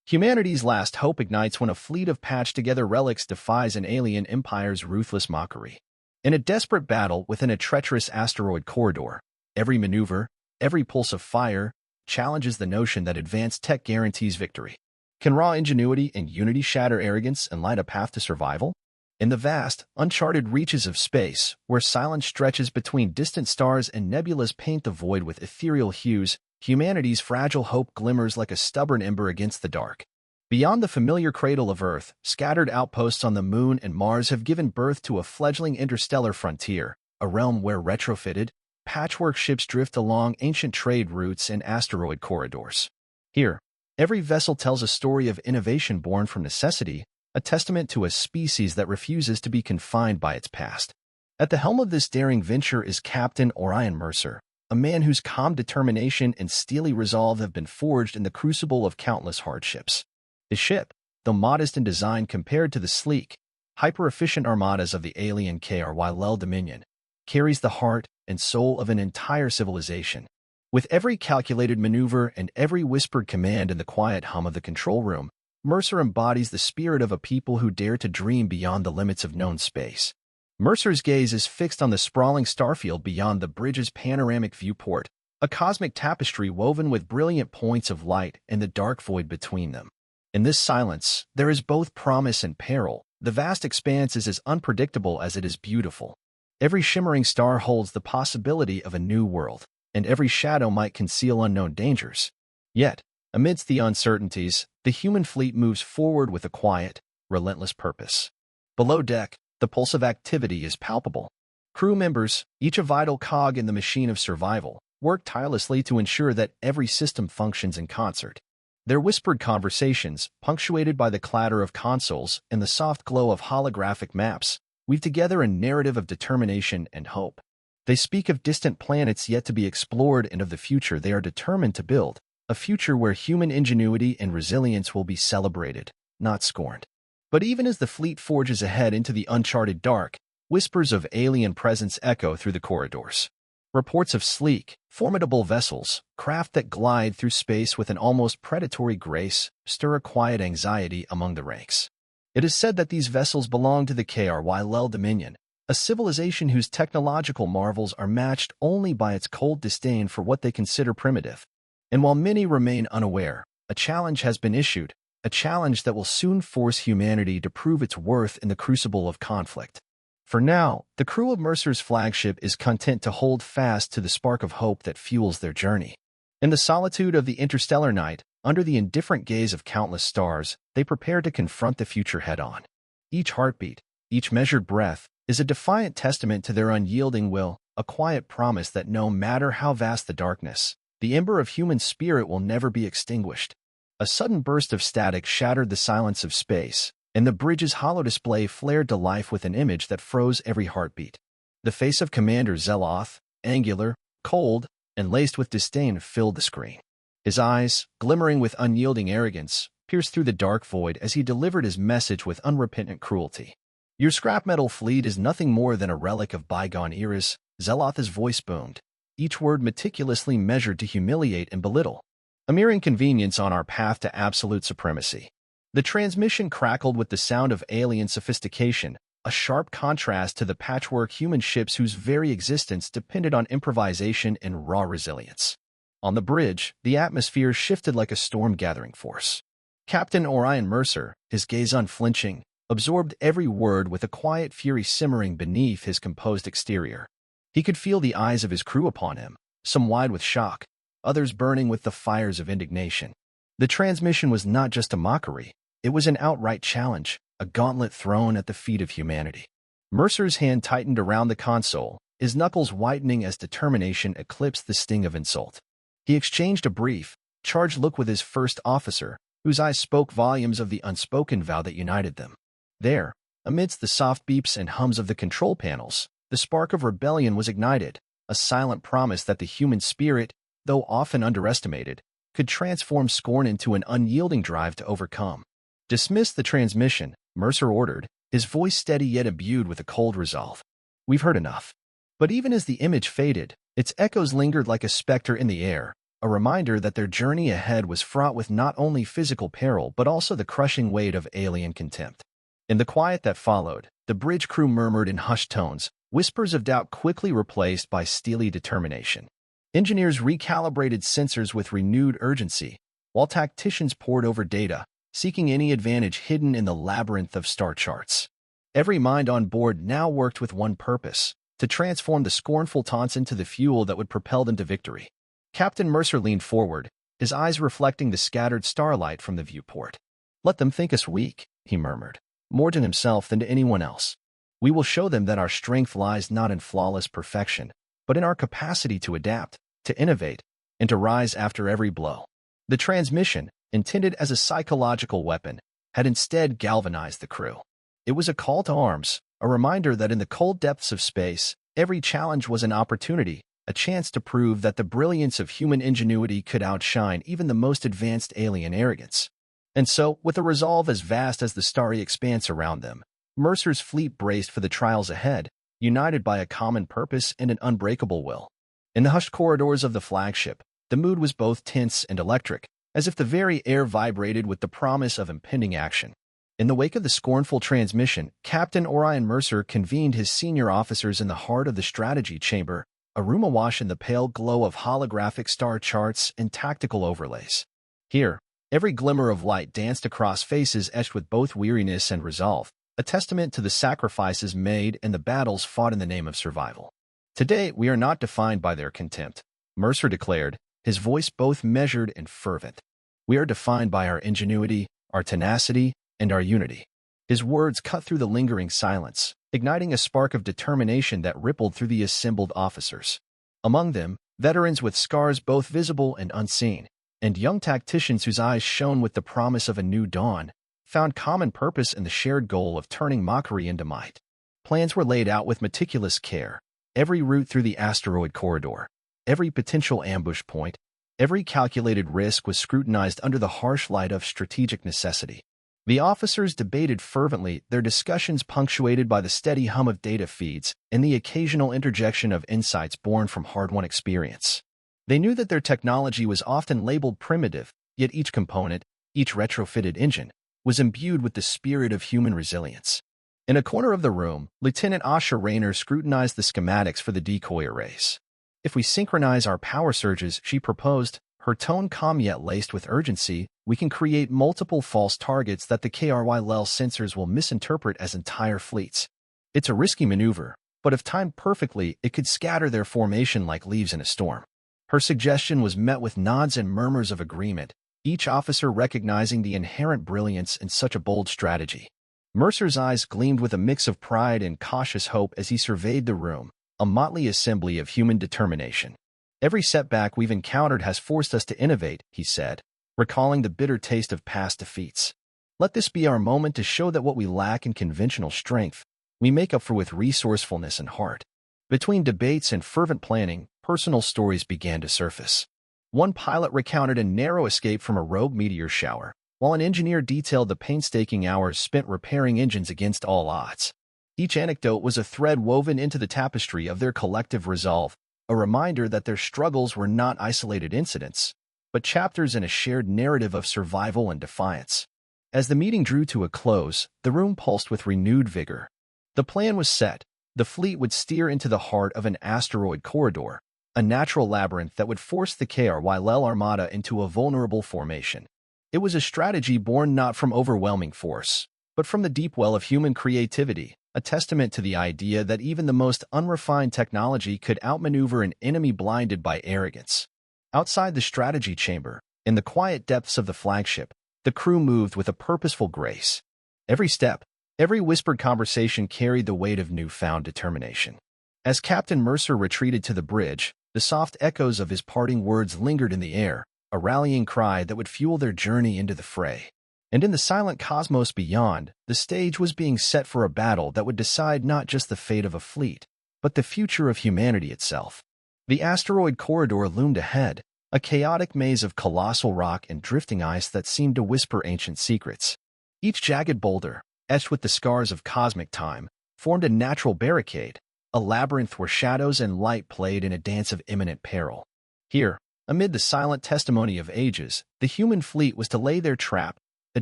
Humanity's last hope ignites when a fleet of patched-together relics defies an alien empire's ruthless mockery. In a desperate battle within a treacherous asteroid corridor, every maneuver, every pulse of fire, challenges the notion that advanced tech guarantees victory. Can raw ingenuity and unity shatter arrogance and light a path to survival? In the vast, uncharted reaches of space, where silence stretches between distant stars and nebulas paint the void with ethereal hues, humanity's fragile hope glimmers like a stubborn ember against the dark. Beyond the familiar cradle of Earth, scattered outposts on the Moon and Mars have given birth to a fledgling interstellar frontier, a realm where retrofitted, patchwork ships drift along ancient trade routes and asteroid corridors. Here, every vessel tells a story of innovation born from necessity, a testament to a species that refuses to be confined by its past. At the helm of this daring venture is Captain Orion Mercer, a man whose calm determination and steely resolve have been forged in the crucible of countless hardships. His ship, though modest in design compared to the sleek, hyper-efficient armadas of the alien HFY Dominion, carries the heart and soul of an entire civilization. With every calculated maneuver and every whispered command in the quiet hum of the control room, Mercer embodies the spirit of a people who dare to dream beyond the limits of known space. Mercer's gaze is fixed on the sprawling starfield beyond the bridge's panoramic viewport, a cosmic tapestry woven with brilliant points of light and the dark void between them. In this silence, there is both promise and peril. The vast expanse is as unpredictable as it is beautiful. Every shimmering star holds the possibility of a new world, and every shadow might conceal unknown dangers. Yet, amidst the uncertainties, the human fleet moves forward with a quiet, relentless purpose. Below deck, the pulse of activity is palpable. Crew members, each a vital cog in the machine of survival, work tirelessly to ensure that every system functions in concert. Their whispered conversations, punctuated by the clatter of consoles and the soft glow of holographic maps, weave together a narrative of determination and hope. They speak of distant planets yet to be explored and of the future they are determined to build, a future where human ingenuity and resilience will be celebrated, not scorned. But even as the fleet forges ahead into the uncharted dark, whispers of alien presence echo through the corridors. Reports of sleek, formidable vessels, craft that glide through space with an almost predatory grace, stir a quiet anxiety among the ranks. It is said that these vessels belong to the HFY Dominion, a civilization whose technological marvels are matched only by its cold disdain for what they consider primitive. And while many remain unaware, a challenge has been issued, a challenge that will soon force humanity to prove its worth in the crucible of conflict. For now, the crew of Mercer's flagship is content to hold fast to the spark of hope that fuels their journey. In the solitude of the interstellar night, under the indifferent gaze of countless stars, they prepare to confront the future head-on. Each heartbeat, each measured breath, is a defiant testament to their unyielding will, a quiet promise that no matter how vast the darkness, the ember of human spirit will never be extinguished. A sudden burst of static shattered the silence of space, and the bridge's hollow display flared to life with an image that froze every heartbeat. The face of Commander Zeloth, angular, cold, and laced with disdain, filled the screen. His eyes, glimmering with unyielding arrogance, pierced through the dark void as he delivered his message with unrepentant cruelty. "Your scrap metal fleet is nothing more than a relic of bygone eras," Zeloth's voice boomed, each word meticulously measured to humiliate and belittle. "A mere inconvenience on our path to absolute supremacy." The transmission crackled with the sound of alien sophistication, a sharp contrast to the patchwork human ships whose very existence depended on improvisation and raw resilience. On the bridge, the atmosphere shifted like a storm-gathering force. Captain Orion Mercer, his gaze unflinching, absorbed every word with a quiet fury simmering beneath his composed exterior. He could feel the eyes of his crew upon him, some wide with shock, others burning with the fires of indignation. The transmission was not just a mockery, it was an outright challenge, a gauntlet thrown at the feet of humanity. Mercer's hand tightened around the console, his knuckles whitening as determination eclipsed the sting of insult. He exchanged a brief, charged look with his first officer, whose eyes spoke volumes of the unspoken vow that united them. There, amidst the soft beeps and hums of the control panels, the spark of rebellion was ignited, a silent promise that the human spirit, though often underestimated, could transform scorn into an unyielding drive to overcome. "Dismiss the transmission," Mercer ordered, his voice steady yet imbued with a cold resolve. "We've heard enough." But even as the image faded, its echoes lingered like a specter in the air, a reminder that their journey ahead was fraught with not only physical peril but also the crushing weight of alien contempt. In the quiet that followed, the bridge crew murmured in hushed tones, whispers of doubt quickly replaced by steely determination. Engineers recalibrated sensors with renewed urgency, while tacticians pored over data, seeking any advantage hidden in the labyrinth of star charts. Every mind on board now worked with one purpose: to transform the scornful taunts into the fuel that would propel them to victory. Captain Mercer leaned forward, his eyes reflecting the scattered starlight from the viewport. "Let them think us weak," he murmured, more to himself than to anyone else. "We will show them that our strength lies not in flawless perfection, but in our capacity to adapt, to innovate, and to rise after every blow." The transmission, intended as a psychological weapon, had instead galvanized the crew. It was a call to arms, a reminder that in the cold depths of space, every challenge was an opportunity, a chance to prove that the brilliance of human ingenuity could outshine even the most advanced alien arrogance. And so, with a resolve as vast as the starry expanse around them, Mercer's fleet braced for the trials ahead, united by a common purpose and an unbreakable will. In the hushed corridors of the flagship, the mood was both tense and electric, as if the very air vibrated with the promise of impending action. In the wake of the scornful transmission, Captain Orion Mercer convened his senior officers in the heart of the strategy chamber, a room awash in the pale glow of holographic star charts and tactical overlays. Here, every glimmer of light danced across faces etched with both weariness and resolve, a testament to the sacrifices made and the battles fought in the name of survival. "Today, we are not defined by their contempt," Mercer declared, his voice both measured and fervent. "We are defined by our ingenuity, our tenacity, and our unity." His words cut through the lingering silence, igniting a spark of determination that rippled through the assembled officers. Among them, veterans with scars both visible and unseen, and young tacticians whose eyes shone with the promise of a new dawn, found common purpose in the shared goal of turning mockery into might. Plans were laid out with meticulous care, every route through the asteroid corridor, every potential ambush point, every calculated risk was scrutinized under the harsh light of strategic necessity. The officers debated fervently, their discussions punctuated by the steady hum of data feeds and the occasional interjection of insights born from hard-won experience. They knew that their technology was often labeled primitive, yet each component, each retrofitted engine, was imbued with the spirit of human resilience. In a corner of the room, Lieutenant Asha Rayner scrutinized the schematics for the decoy arrays. "If we synchronize our power surges," she proposed, her tone calm yet laced with urgency, "we can create multiple false targets that the KRYL sensors will misinterpret as entire fleets. It's a risky maneuver, but if timed perfectly, it could scatter their formation like leaves in a storm." Her suggestion was met with nods and murmurs of agreement, each officer recognizing the inherent brilliance in such a bold strategy. Mercer's eyes gleamed with a mix of pride and cautious hope as he surveyed the room, a motley assembly of human determination. "Every setback we've encountered has forced us to innovate," he said, recalling the bitter taste of past defeats. "Let this be our moment to show that what we lack in conventional strength, we make up for with resourcefulness and heart." Between debates and fervent planning, personal stories began to surface. One pilot recounted a narrow escape from a rogue meteor shower, while an engineer detailed the painstaking hours spent repairing engines against all odds. Each anecdote was a thread woven into the tapestry of their collective resolve, a reminder that their struggles were not isolated incidents, but chapters in a shared narrative of survival and defiance. As the meeting drew to a close, the room pulsed with renewed vigor. The plan was set. The fleet would steer into the heart of an asteroid corridor, a natural labyrinth that would force the KRYL armada into a vulnerable formation. It was a strategy born not from overwhelming force, but from the deep well of human creativity, a testament to the idea that even the most unrefined technology could outmaneuver an enemy blinded by arrogance. Outside the strategy chamber, in the quiet depths of the flagship, the crew moved with a purposeful grace. Every step, every whispered conversation carried the weight of newfound determination. As Captain Mercer retreated to the bridge, the soft echoes of his parting words lingered in the air, a rallying cry that would fuel their journey into the fray. And in the silent cosmos beyond, the stage was being set for a battle that would decide not just the fate of a fleet, but the future of humanity itself. The asteroid corridor loomed ahead, a chaotic maze of colossal rock and drifting ice that seemed to whisper ancient secrets. Each jagged boulder, etched with the scars of cosmic time, formed a natural barricade, a labyrinth where shadows and light played in a dance of imminent peril. Here, Amid the silent testimony of ages, the human fleet was to lay their trap, a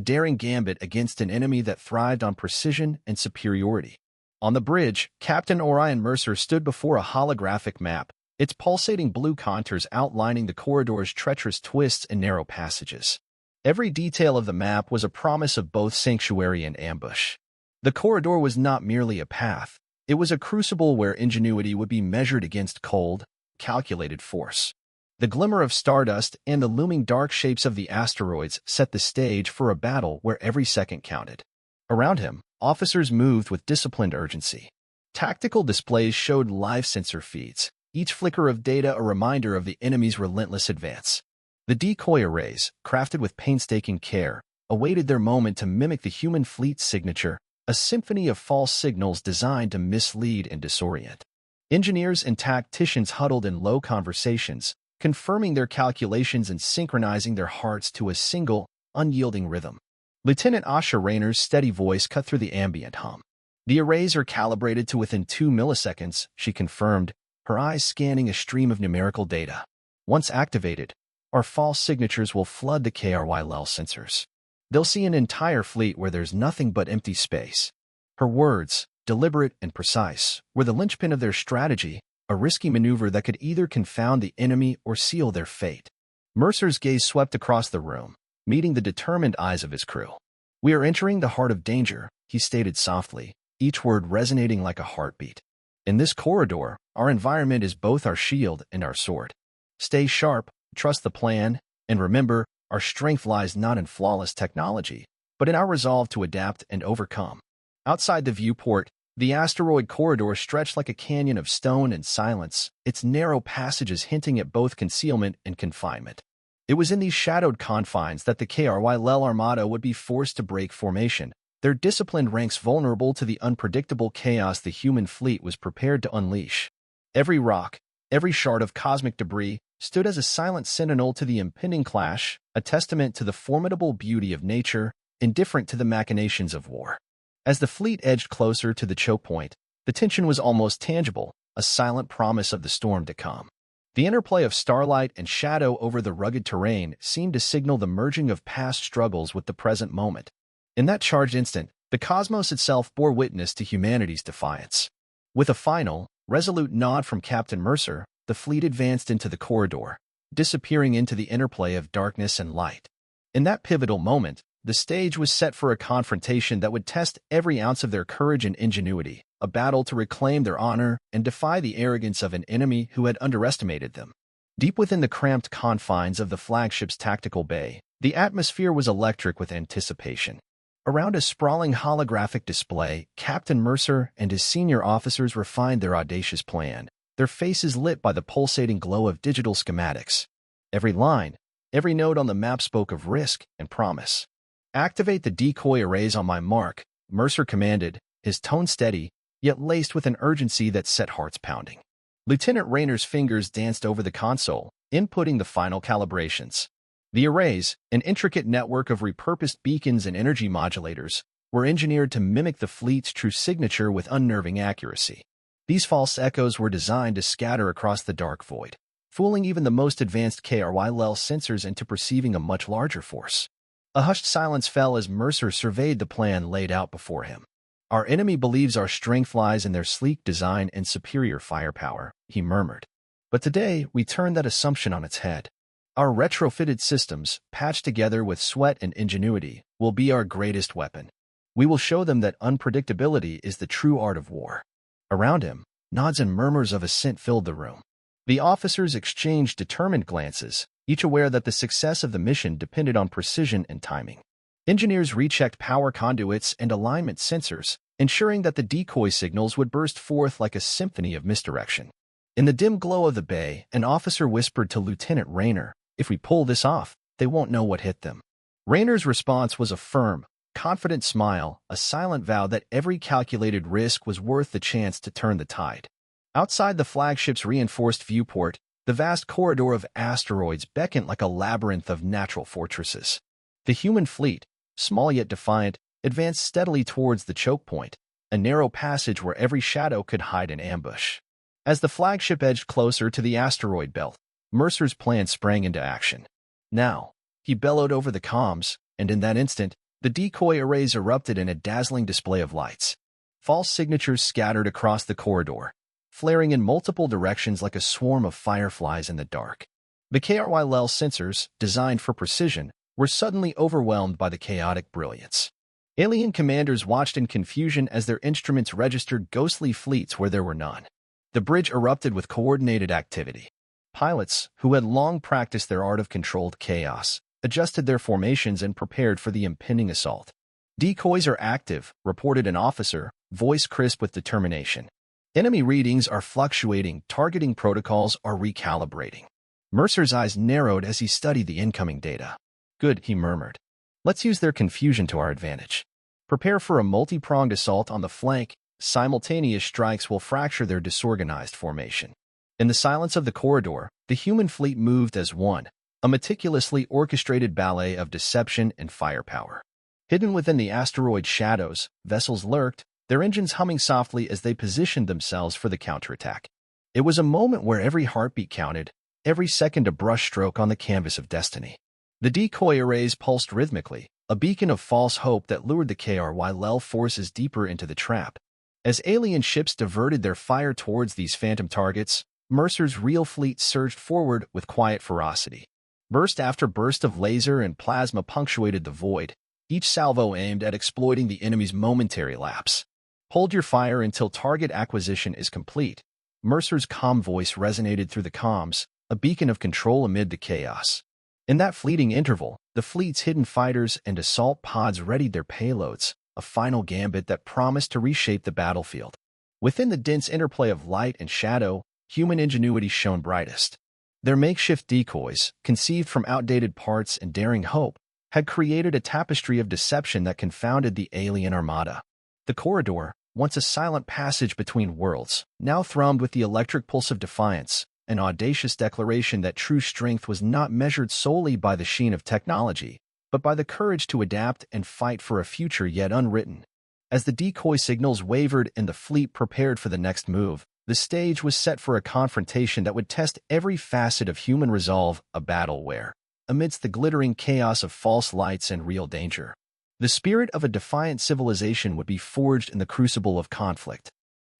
daring gambit against an enemy that thrived on precision and superiority. On the bridge, Captain Orion Mercer stood before a holographic map, its pulsating blue contours outlining the corridor's treacherous twists and narrow passages. Every detail of the map was a promise of both sanctuary and ambush. The corridor was not merely a path. It was a crucible where ingenuity would be measured against cold, calculated force. The glimmer of stardust and the looming dark shapes of the asteroids set the stage for a battle where every second counted. Around him, officers moved with disciplined urgency. Tactical displays showed live sensor feeds, each flicker of data a reminder of the enemy's relentless advance. The decoy arrays, crafted with painstaking care, awaited their moment to mimic the human fleet's signature, a symphony of false signals designed to mislead and disorient. Engineers and tacticians huddled in low conversations, confirming their calculations and synchronizing their hearts to a single, unyielding rhythm. Lieutenant Asha Rayner's steady voice cut through the ambient hum. The arrays are calibrated to within 2 milliseconds, she confirmed, her eyes scanning a stream of numerical data. Once activated, our false signatures will flood the KRY-LEL sensors. They'll see an entire fleet where there's nothing but empty space. Her words, deliberate and precise, were the linchpin of their strategy, a risky maneuver that could either confound the enemy or seal their fate. Mercer's gaze swept across the room, meeting the determined eyes of his crew. "We are entering the heart of danger," he stated softly, each word resonating like a heartbeat. "In this corridor, our environment is both our shield and our sword. Stay sharp, trust the plan, and remember, our strength lies not in flawless technology, but in our resolve to adapt and overcome." Outside the viewport, the asteroid corridor stretched like a canyon of stone and silence, its narrow passages hinting at both concealment and confinement. It was in these shadowed confines that the KRY-LEL Armada would be forced to break formation, their disciplined ranks vulnerable to the unpredictable chaos the human fleet was prepared to unleash. Every rock, every shard of cosmic debris, stood as a silent sentinel to the impending clash, a testament to the formidable beauty of nature, indifferent to the machinations of war. As the fleet edged closer to the choke point, the tension was almost tangible, a silent promise of the storm to come. The interplay of starlight and shadow over the rugged terrain seemed to signal the merging of past struggles with the present moment. In that charged instant, the cosmos itself bore witness to humanity's defiance. With a final, resolute nod from Captain Mercer, the fleet advanced into the corridor, disappearing into the interplay of darkness and light. In that pivotal moment, the stage was set for a confrontation that would test every ounce of their courage and ingenuity, a battle to reclaim their honor and defy the arrogance of an enemy who had underestimated them. Deep within the cramped confines of the flagship's tactical bay, the atmosphere was electric with anticipation. Around a sprawling holographic display, Captain Mercer and his senior officers refined their audacious plan, their faces lit by the pulsating glow of digital schematics. Every line, every note on the map spoke of risk and promise. "Activate the decoy arrays on my mark," Mercer commanded, his tone steady, yet laced with an urgency that set hearts pounding. Lieutenant Rayner's fingers danced over the console, inputting the final calibrations. The arrays, an intricate network of repurposed beacons and energy modulators, were engineered to mimic the fleet's true signature with unnerving accuracy. These false echoes were designed to scatter across the dark void, fooling even the most advanced KRY-LEL sensors into perceiving a much larger force. A hushed silence fell as Mercer surveyed the plan laid out before him. "Our enemy believes our strength lies in their sleek design and superior firepower," he murmured. "But today, we turn that assumption on its head. Our retrofitted systems, patched together with sweat and ingenuity, will be our greatest weapon. We will show them that unpredictability is the true art of war." Around him, nods and murmurs of assent filled the room. The officers exchanged determined glances, each aware that the success of the mission depended on precision and timing. Engineers rechecked power conduits and alignment sensors, ensuring that the decoy signals would burst forth like a symphony of misdirection. In the dim glow of the bay, an officer whispered to Lieutenant Rayner, "If we pull this off, they won't know what hit them." Rayner's response was a firm, confident smile, a silent vow that every calculated risk was worth the chance to turn the tide. Outside the flagship's reinforced viewport, the vast corridor of asteroids beckoned like a labyrinth of natural fortresses. The human fleet, small yet defiant, advanced steadily towards the choke point, a narrow passage where every shadow could hide an ambush. As the flagship edged closer to the asteroid belt, Mercer's plan sprang into action. Now, he bellowed over the comms, and in that instant, the decoy arrays erupted in a dazzling display of lights. False signatures scattered across the corridor, flaring in multiple directions like a swarm of fireflies in the dark. The HFY sensors, designed for precision, were suddenly overwhelmed by the chaotic brilliance. Alien commanders watched in confusion as their instruments registered ghostly fleets where there were none. The bridge erupted with coordinated activity. Pilots, who had long practiced their art of controlled chaos, adjusted their formations and prepared for the impending assault. "Decoys are active," reported an officer, voice crisp with determination. "Enemy readings are fluctuating, targeting protocols are recalibrating." Mercer's eyes narrowed as he studied the incoming data. "Good," he murmured. "Let's use their confusion to our advantage. Prepare for a multi-pronged assault on the flank. Simultaneous strikes will fracture their disorganized formation." In the silence of the corridor, the human fleet moved as one, a meticulously orchestrated ballet of deception and firepower. Hidden within the asteroid shadows, vessels lurked, their engines humming softly as they positioned themselves for the counterattack. It was a moment where every heartbeat counted, every second a brushstroke on the canvas of destiny. The decoy arrays pulsed rhythmically, a beacon of false hope that lured the HFY forces deeper into the trap. As alien ships diverted their fire towards these phantom targets, Mercer's real fleet surged forward with quiet ferocity. Burst after burst of laser and plasma punctuated the void, each salvo aimed at exploiting the enemy's momentary lapse. "Hold your fire until target acquisition is complete." Mercer's calm voice resonated through the comms, a beacon of control amid the chaos. In that fleeting interval, the fleet's hidden fighters and assault pods readied their payloads, a final gambit that promised to reshape the battlefield. Within the dense interplay of light and shadow, human ingenuity shone brightest. Their makeshift decoys, conceived from outdated parts and daring hope, had created a tapestry of deception that confounded the alien armada. The corridor, once a silent passage between worlds, now thrummed with the electric pulse of defiance, an audacious declaration that true strength was not measured solely by the sheen of technology, but by the courage to adapt and fight for a future yet unwritten. As the decoy signals wavered and the fleet prepared for the next move, the stage was set for a confrontation that would test every facet of human resolve, a battle where, amidst the glittering chaos of false lights and real danger, the spirit of a defiant civilization would be forged in the crucible of conflict.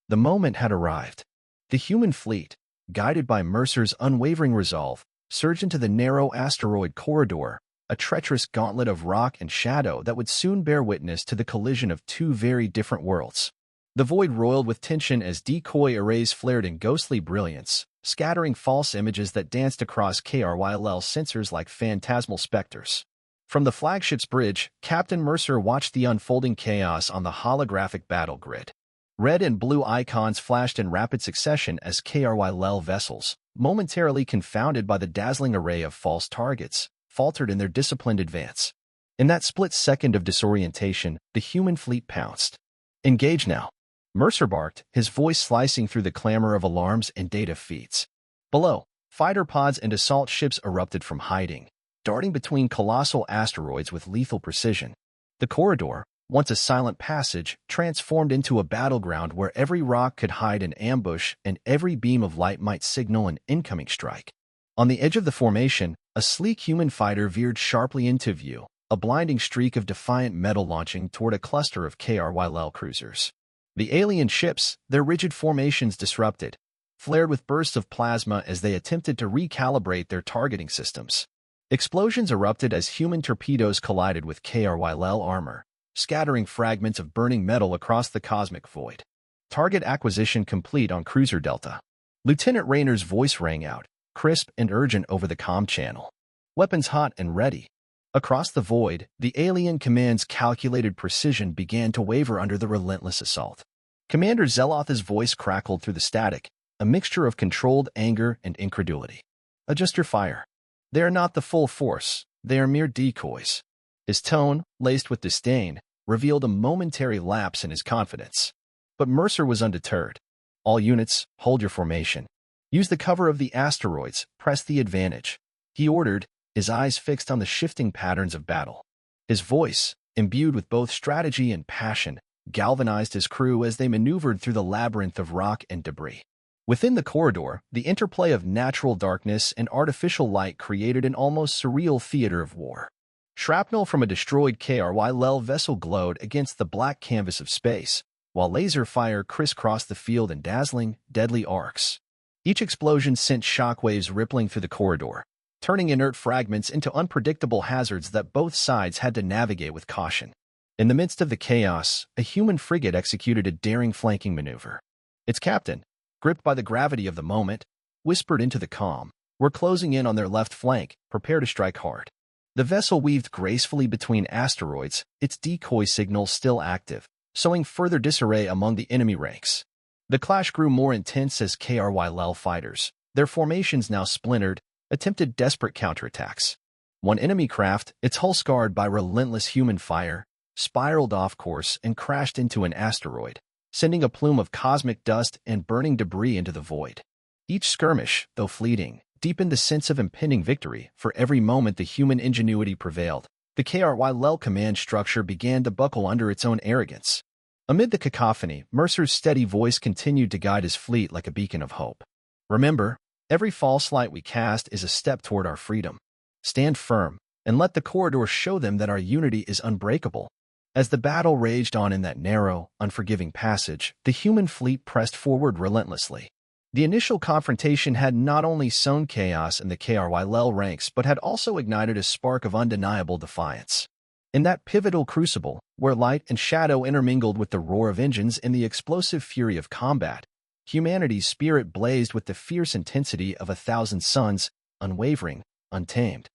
The moment had arrived. The human fleet, guided by Mercer's unwavering resolve, surged into the narrow asteroid corridor, a treacherous gauntlet of rock and shadow that would soon bear witness to the collision of two very different worlds. The void roiled with tension as decoy arrays flared in ghostly brilliance, scattering false images that danced across HFY sensors like phantasmal specters. From the flagship's bridge, Captain Mercer watched the unfolding chaos on the holographic battle grid. Red and blue icons flashed in rapid succession as HFY vessels, momentarily confounded by the dazzling array of false targets, faltered in their disciplined advance. In that split second of disorientation, the human fleet pounced. "Engage now," Mercer barked, his voice slicing through the clamor of alarms and data feeds. Below, fighter pods and assault ships erupted from hiding, darting between colossal asteroids with lethal precision. The corridor, once a silent passage, transformed into a battleground where every rock could hide an ambush and every beam of light might signal an incoming strike. On the edge of the formation, a sleek human fighter veered sharply into view, a blinding streak of defiant metal launching toward a cluster of HFY cruisers. The alien ships, their rigid formations disrupted, flared with bursts of plasma as they attempted to recalibrate their targeting systems. Explosions erupted as human torpedoes collided with HFY armor, scattering fragments of burning metal across the cosmic void. Target acquisition complete on Cruiser Delta. Lieutenant Rayner's voice rang out, crisp and urgent over the comm channel. Weapons hot and ready. Across the void, the alien command's calculated precision began to waver under the relentless assault. Commander Zeloth's voice crackled through the static, a mixture of controlled anger and incredulity. "Adjust your fire. They are not the full force, they are mere decoys." His tone, laced with disdain, revealed a momentary lapse in his confidence. But Mercer was undeterred. "All units, hold your formation. Use the cover of the asteroids, press the advantage," he ordered, his eyes fixed on the shifting patterns of battle. His voice, imbued with both strategy and passion, galvanized his crew as they maneuvered through the labyrinth of rock and debris. Within the corridor, the interplay of natural darkness and artificial light created an almost surreal theater of war. Shrapnel from a destroyed HFY vessel glowed against the black canvas of space, while laser fire crisscrossed the field in dazzling, deadly arcs. Each explosion sent shockwaves rippling through the corridor, turning inert fragments into unpredictable hazards that both sides had to navigate with caution. In the midst of the chaos, a human frigate executed a daring flanking maneuver. Its captain, gripped by the gravity of the moment, whispered into the calm, "We're closing in on their left flank, prepare to strike hard." The vessel weaved gracefully between asteroids, its decoy signal still active, sowing further disarray among the enemy ranks. The clash grew more intense as HFY fighters, their formations now splintered, attempted desperate counterattacks. One enemy craft, its hull scarred by relentless human fire, spiraled off course and crashed into an asteroid, sending a plume of cosmic dust and burning debris into the void. Each skirmish, though fleeting, deepened the sense of impending victory. For every moment the human ingenuity prevailed, the HFY command structure began to buckle under its own arrogance. Amid the cacophony, Mercer's steady voice continued to guide his fleet like a beacon of hope. "Remember, every false light we cast is a step toward our freedom. Stand firm, and let the corridor show them that our unity is unbreakable." As the battle raged on in that narrow, unforgiving passage, the human fleet pressed forward relentlessly. The initial confrontation had not only sown chaos in the HFY ranks but had also ignited a spark of undeniable defiance. In that pivotal crucible, where light and shadow intermingled with the roar of engines and the explosive fury of combat, humanity's spirit blazed with the fierce intensity of 1,000 suns, unwavering, untamed,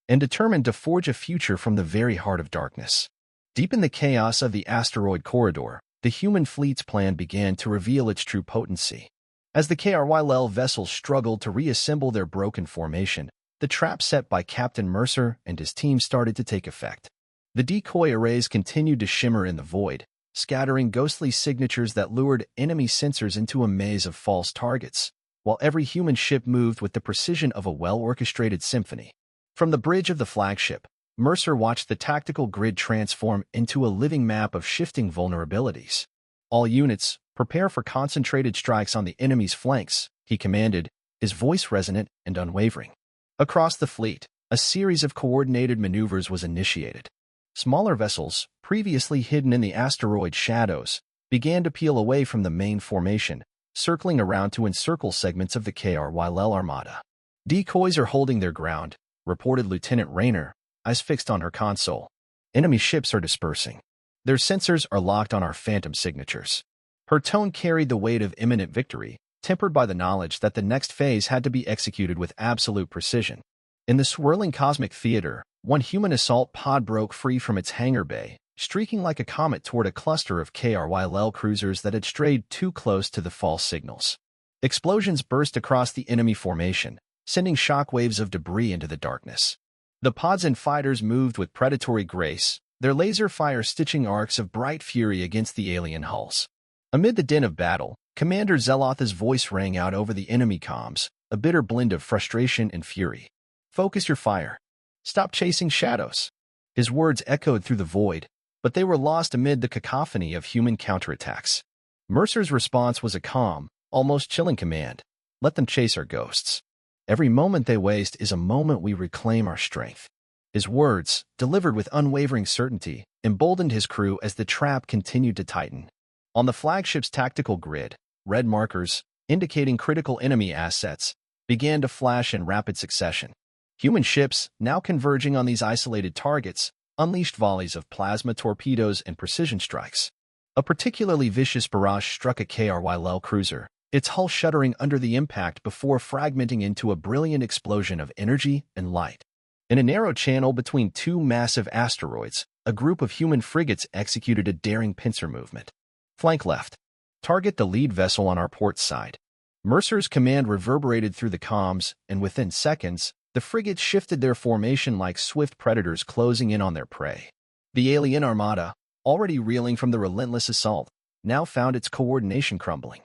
and determined to forge a future from the very heart of darkness. Deep in the chaos of the asteroid corridor, the human fleet's plan began to reveal its true potency. As the HFY vessels struggled to reassemble their broken formation, the trap set by Captain Mercer and his team started to take effect. The decoy arrays continued to shimmer in the void, scattering ghostly signatures that lured enemy sensors into a maze of false targets, while every human ship moved with the precision of a well-orchestrated symphony. From the bridge of the flagship, Mercer watched the tactical grid transform into a living map of shifting vulnerabilities. "All units, prepare for concentrated strikes on the enemy's flanks," he commanded, his voice resonant and unwavering. Across the fleet, a series of coordinated maneuvers was initiated. Smaller vessels, previously hidden in the asteroid shadows, began to peel away from the main formation, circling around to encircle segments of the HFY armada. "Decoys are holding their ground," reported Lieutenant Rayner, eyes fixed on her console. "Enemy ships are dispersing. Their sensors are locked on our phantom signatures." Her tone carried the weight of imminent victory, tempered by the knowledge that the next phase had to be executed with absolute precision. In the swirling cosmic theater, one human assault pod broke free from its hangar bay, streaking like a comet toward a cluster of HFY cruisers that had strayed too close to the false signals. Explosions burst across the enemy formation, sending shockwaves of debris into the darkness. The pods and fighters moved with predatory grace, their laser fire stitching arcs of bright fury against the alien hulls. Amid the din of battle, Commander Zeloth's voice rang out over the enemy comms, a bitter blend of frustration and fury. "Focus your fire. Stop chasing shadows." His words echoed through the void, but they were lost amid the cacophony of human counterattacks. Mercer's response was a calm, almost chilling command: "Let them chase our ghosts. Every moment they waste is a moment we reclaim our strength." His words, delivered with unwavering certainty, emboldened his crew as the trap continued to tighten. On the flagship's tactical grid, red markers, indicating critical enemy assets, began to flash in rapid succession. Human ships, now converging on these isolated targets, unleashed volleys of plasma torpedoes and precision strikes. A particularly vicious barrage struck a HFY cruiser, its hull shuddering under the impact before fragmenting into a brilliant explosion of energy and light. In a narrow channel between two massive asteroids, a group of human frigates executed a daring pincer movement. "Flank left. Target the lead vessel on our port side." Mercer's command reverberated through the comms, and within seconds, the frigates shifted their formation like swift predators closing in on their prey. The alien armada, already reeling from the relentless assault, now found its coordination crumbling.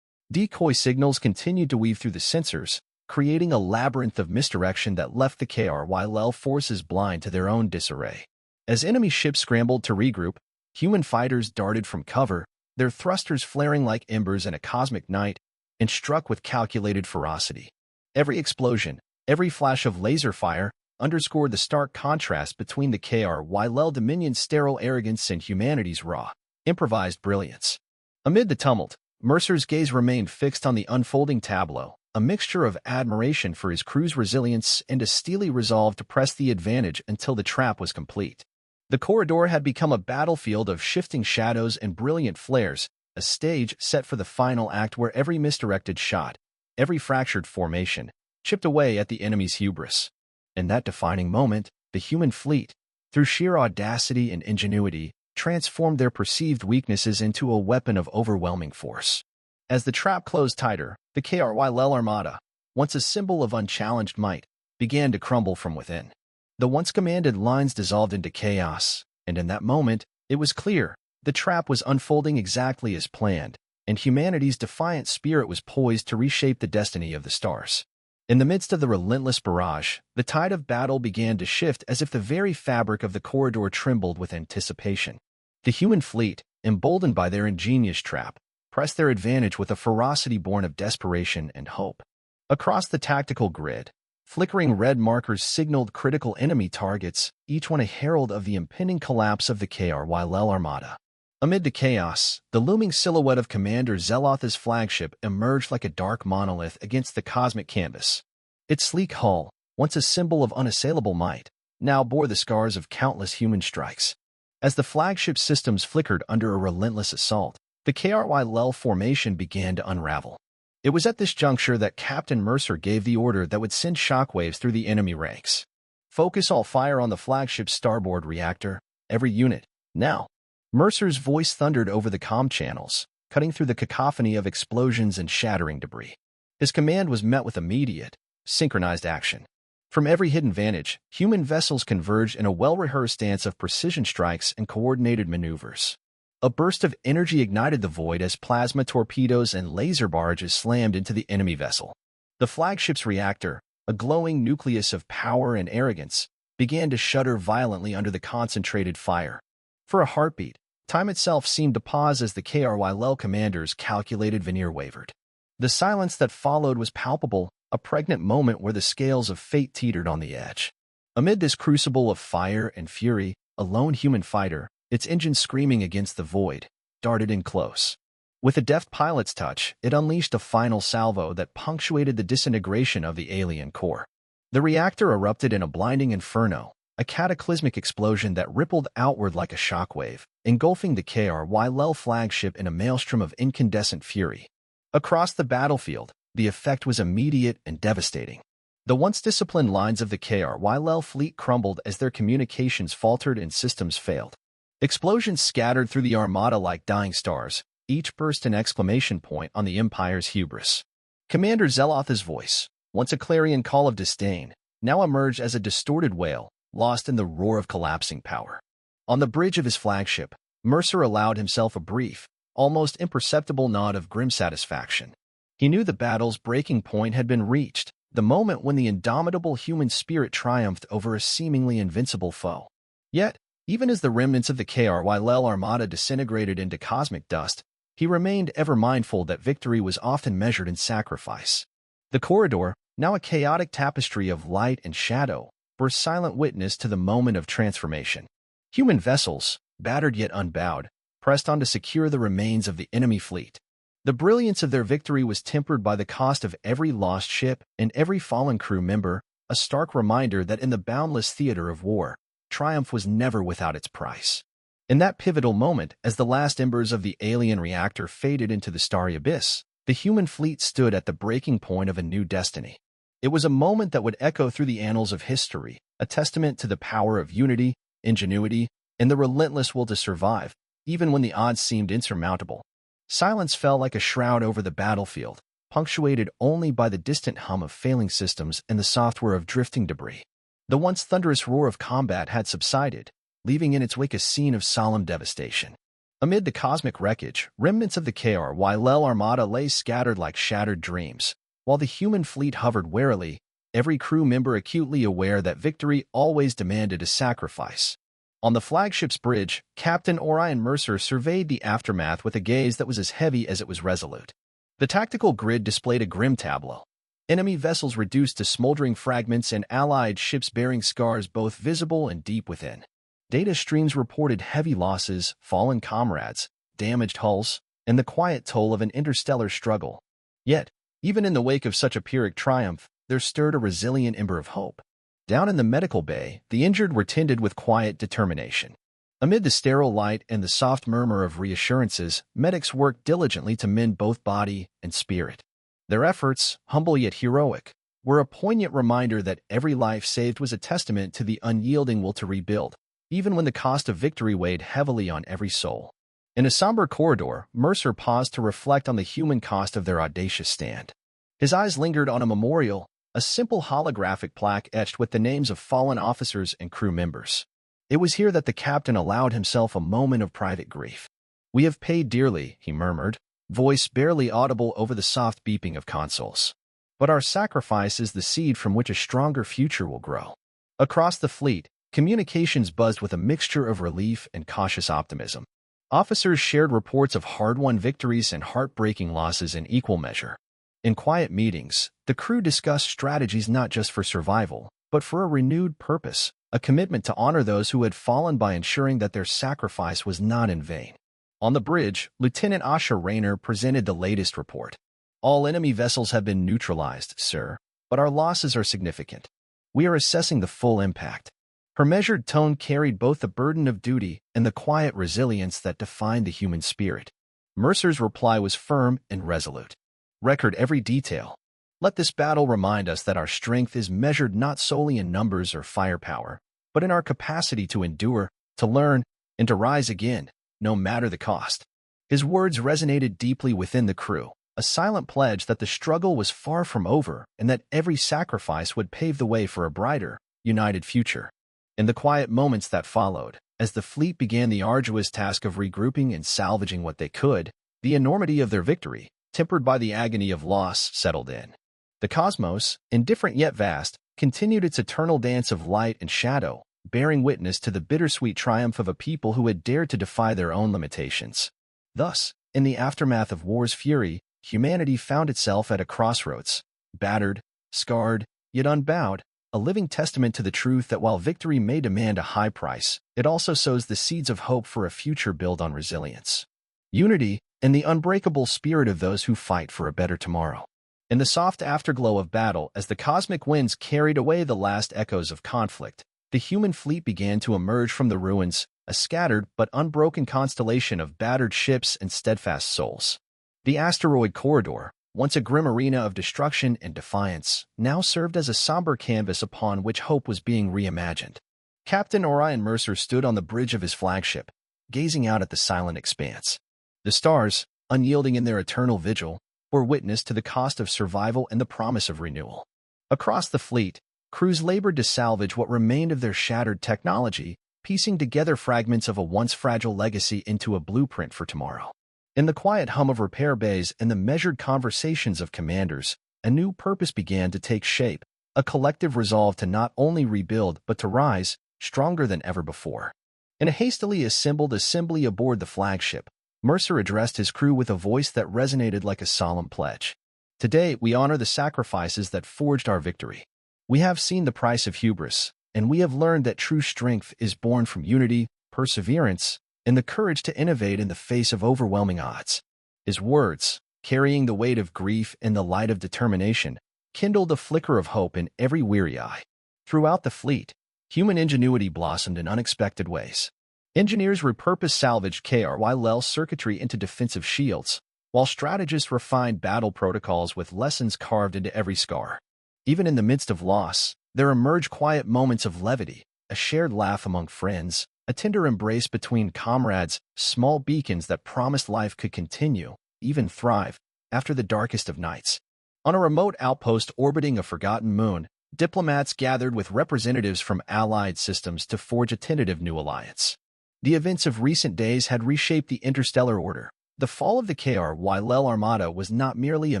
Decoy signals continued to weave through the sensors, creating a labyrinth of misdirection that left the HFY forces blind to their own disarray. As enemy ships scrambled to regroup, human fighters darted from cover, their thrusters flaring like embers in a cosmic night, and struck with calculated ferocity. Every explosion, every flash of laser fire, underscored the stark contrast between the KRYL Dominion's sterile arrogance and humanity's raw, improvised brilliance. Amid the tumult, Mercer's gaze remained fixed on the unfolding tableau, a mixture of admiration for his crew's resilience and a steely resolve to press the advantage until the trap was complete. The corridor had become a battlefield of shifting shadows and brilliant flares, a stage set for the final act where every misdirected shot, every fractured formation, chipped away at the enemy's hubris. In that defining moment, the human fleet, through sheer audacity and ingenuity, transformed their perceived weaknesses into a weapon of overwhelming force. As the trap closed tighter, the KRYL Armada, once a symbol of unchallenged might, began to crumble from within. The once commanded lines dissolved into chaos, and in that moment, it was clear the trap was unfolding exactly as planned, and humanity's defiant spirit was poised to reshape the destiny of the stars. In the midst of the relentless barrage, the tide of battle began to shift as if the very fabric of the corridor trembled with anticipation. The human fleet, emboldened by their ingenious trap, pressed their advantage with a ferocity born of desperation and hope. Across the tactical grid, flickering red markers signaled critical enemy targets, each one a herald of the impending collapse of the KRYL Armada. Amid the chaos, the looming silhouette of Commander Zeloth's flagship emerged like a dark monolith against the cosmic canvas. Its sleek hull, once a symbol of unassailable might, now bore the scars of countless human strikes. As the flagship systems flickered under a relentless assault, the KRYL formation began to unravel. It was at this juncture that Captain Mercer gave the order that would send shockwaves through the enemy ranks. Focus all fire on the flagship's starboard reactor, every unit, now. Mercer's voice thundered over the comm channels, cutting through the cacophony of explosions and shattering debris. His command was met with immediate, synchronized action. From every hidden vantage, human vessels converged in a well-rehearsed dance of precision strikes and coordinated maneuvers. A burst of energy ignited the void as plasma torpedoes and laser barges slammed into the enemy vessel. The flagship's reactor, a glowing nucleus of power and arrogance, began to shudder violently under the concentrated fire. For a heartbeat, time itself seemed to pause as the KRYL commander's calculated veneer wavered. The silence that followed was palpable, a pregnant moment where the scales of fate teetered on the edge. Amid this crucible of fire and fury, a lone human fighter, its engine screaming against the void, darted in close. With a deft pilot's touch, it unleashed a final salvo that punctuated the disintegration of the alien core. The reactor erupted in a blinding inferno, a cataclysmic explosion that rippled outward like a shockwave, engulfing the KRYL flagship in a maelstrom of incandescent fury. Across the battlefield, the effect was immediate and devastating. The once disciplined lines of the KRYL fleet crumbled as their communications faltered and systems failed. Explosions scattered through the armada like dying stars, each burst an exclamation point on the Empire's hubris. Commander Zeloth's voice, once a clarion call of disdain, now emerged as a distorted wail, lost in the roar of collapsing power. On the bridge of his flagship, Mercer allowed himself a brief, almost imperceptible nod of grim satisfaction. He knew the battle's breaking point had been reached, the moment when the indomitable human spirit triumphed over a seemingly invincible foe. Yet, even as the remnants of the KRYL Armada disintegrated into cosmic dust, he remained ever mindful that victory was often measured in sacrifice. The corridor, now a chaotic tapestry of light and shadow, bore silent witness to the moment of transformation. Human vessels, battered yet unbowed, pressed on to secure the remains of the enemy fleet. The brilliance of their victory was tempered by the cost of every lost ship and every fallen crew member, a stark reminder that in the boundless theater of war, triumph was never without its price. In that pivotal moment, as the last embers of the alien reactor faded into the starry abyss, the human fleet stood at the breaking point of a new destiny. It was a moment that would echo through the annals of history, a testament to the power of unity, ingenuity, and the relentless will to survive, even when the odds seemed insurmountable. Silence fell like a shroud over the battlefield, punctuated only by the distant hum of failing systems and the software of drifting debris. The once thunderous roar of combat had subsided, leaving in its wake a scene of solemn devastation. Amid the cosmic wreckage, remnants of the KRYL Armada lay scattered like shattered dreams, while the human fleet hovered warily, every crew member acutely aware that victory always demanded a sacrifice. On the flagship's bridge, Captain Orion Mercer surveyed the aftermath with a gaze that was as heavy as it was resolute. The tactical grid displayed a grim tableau. Enemy vessels reduced to smoldering fragments and allied ships bearing scars both visible and deep within. Data streams reported heavy losses, fallen comrades, damaged hulls, and the quiet toll of an interstellar struggle. Yet, even in the wake of such a Pyrrhic triumph, there stirred a resilient ember of hope. Down in the medical bay, the injured were tended with quiet determination. Amid the sterile light and the soft murmur of reassurances, medics worked diligently to mend both body and spirit. Their efforts, humble yet heroic, were a poignant reminder that every life saved was a testament to the unyielding will to rebuild, even when the cost of victory weighed heavily on every soul. In a somber corridor, Mercer paused to reflect on the human cost of their audacious stand. His eyes lingered on a memorial, a simple holographic plaque etched with the names of fallen officers and crew members. It was here that the captain allowed himself a moment of private grief. "We have paid dearly," he murmured, voice barely audible over the soft beeping of consoles. "But our sacrifice is the seed from which a stronger future will grow." Across the fleet, communications buzzed with a mixture of relief and cautious optimism. Officers shared reports of hard-won victories and heartbreaking losses in equal measure. In quiet meetings, the crew discussed strategies not just for survival, but for a renewed purpose, a commitment to honor those who had fallen by ensuring that their sacrifice was not in vain. On the bridge, Lieutenant Asha Rayner presented the latest report. "All enemy vessels have been neutralized, sir, but our losses are significant. We are assessing the full impact." Her measured tone carried both the burden of duty and the quiet resilience that defined the human spirit. Mercer's reply was firm and resolute. "Record every detail. Let this battle remind us that our strength is measured not solely in numbers or firepower, but in our capacity to endure, to learn, and to rise again, no matter the cost." His words resonated deeply within the crew, a silent pledge that the struggle was far from over and that every sacrifice would pave the way for a brighter, united future. In the quiet moments that followed, as the fleet began the arduous task of regrouping and salvaging what they could, the enormity of their victory, tempered by the agony of loss, settled in. The cosmos, indifferent yet vast, continued its eternal dance of light and shadow, bearing witness to the bittersweet triumph of a people who had dared to defy their own limitations. Thus, in the aftermath of war's fury, humanity found itself at a crossroads, battered, scarred, yet unbowed, a living testament to the truth that while victory may demand a high price, it also sows the seeds of hope for a future built on resilience, unity, and the unbreakable spirit of those who fight for a better tomorrow. In the soft afterglow of battle, as the cosmic winds carried away the last echoes of conflict, the human fleet began to emerge from the ruins, a scattered but unbroken constellation of battered ships and steadfast souls. The asteroid corridor, once a grim arena of destruction and defiance, now served as a somber canvas upon which hope was being reimagined. Captain Orion Mercer stood on the bridge of his flagship, gazing out at the silent expanse. The stars, unyielding in their eternal vigil, bore witness to the cost of survival and the promise of renewal. Across the fleet, crews labored to salvage what remained of their shattered technology, piecing together fragments of a once fragile legacy into a blueprint for tomorrow. In the quiet hum of repair bays and the measured conversations of commanders, a new purpose began to take shape, a collective resolve to not only rebuild but to rise, stronger than ever before. In a hastily assembled assembly aboard the flagship, Mercer addressed his crew with a voice that resonated like a solemn pledge. "Today, we honor the sacrifices that forged our victory. We have seen the price of hubris, and we have learned that true strength is born from unity, perseverance, and the courage to innovate in the face of overwhelming odds." His words, carrying the weight of grief and the light of determination, kindled a flicker of hope in every weary eye. Throughout the fleet, human ingenuity blossomed in unexpected ways. Engineers repurposed salvaged KRY circuitry into defensive shields, while strategists refined battle protocols with lessons carved into every scar. Even in the midst of loss, there emerged quiet moments of levity, a shared laugh among friends, a tender embrace between comrades, small beacons that promised life could continue, even thrive, after the darkest of nights. On a remote outpost orbiting a forgotten moon, diplomats gathered with representatives from allied systems to forge a tentative new alliance. The events of recent days had reshaped the interstellar order. The fall of the KRY Armada was not merely a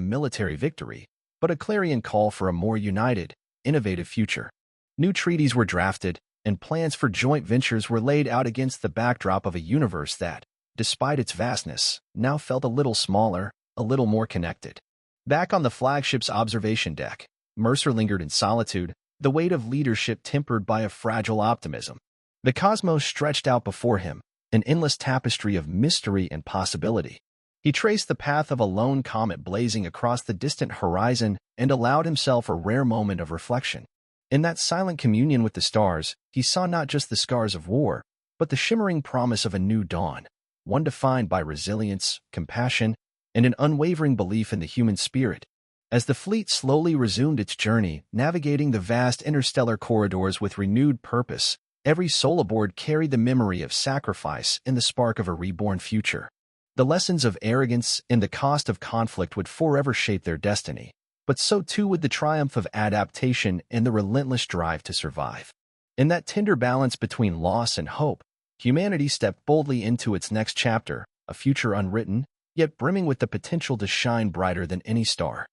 military victory, but a clarion call for a more united, innovative future. New treaties were drafted, and plans for joint ventures were laid out against the backdrop of a universe that, despite its vastness, now felt a little smaller, a little more connected. Back on the flagship's observation deck, Mercer lingered in solitude, the weight of leadership tempered by a fragile optimism. The cosmos stretched out before him, an endless tapestry of mystery and possibility. He traced the path of a lone comet blazing across the distant horizon and allowed himself a rare moment of reflection. In that silent communion with the stars, he saw not just the scars of war, but the shimmering promise of a new dawn, one defined by resilience, compassion, and an unwavering belief in the human spirit. As the fleet slowly resumed its journey, navigating the vast interstellar corridors with renewed purpose, every soul aboard carried the memory of sacrifice and the spark of a reborn future. The lessons of arrogance and the cost of conflict would forever shape their destiny, but so too would the triumph of adaptation and the relentless drive to survive. In that tender balance between loss and hope, humanity stepped boldly into its next chapter, a future unwritten, yet brimming with the potential to shine brighter than any star.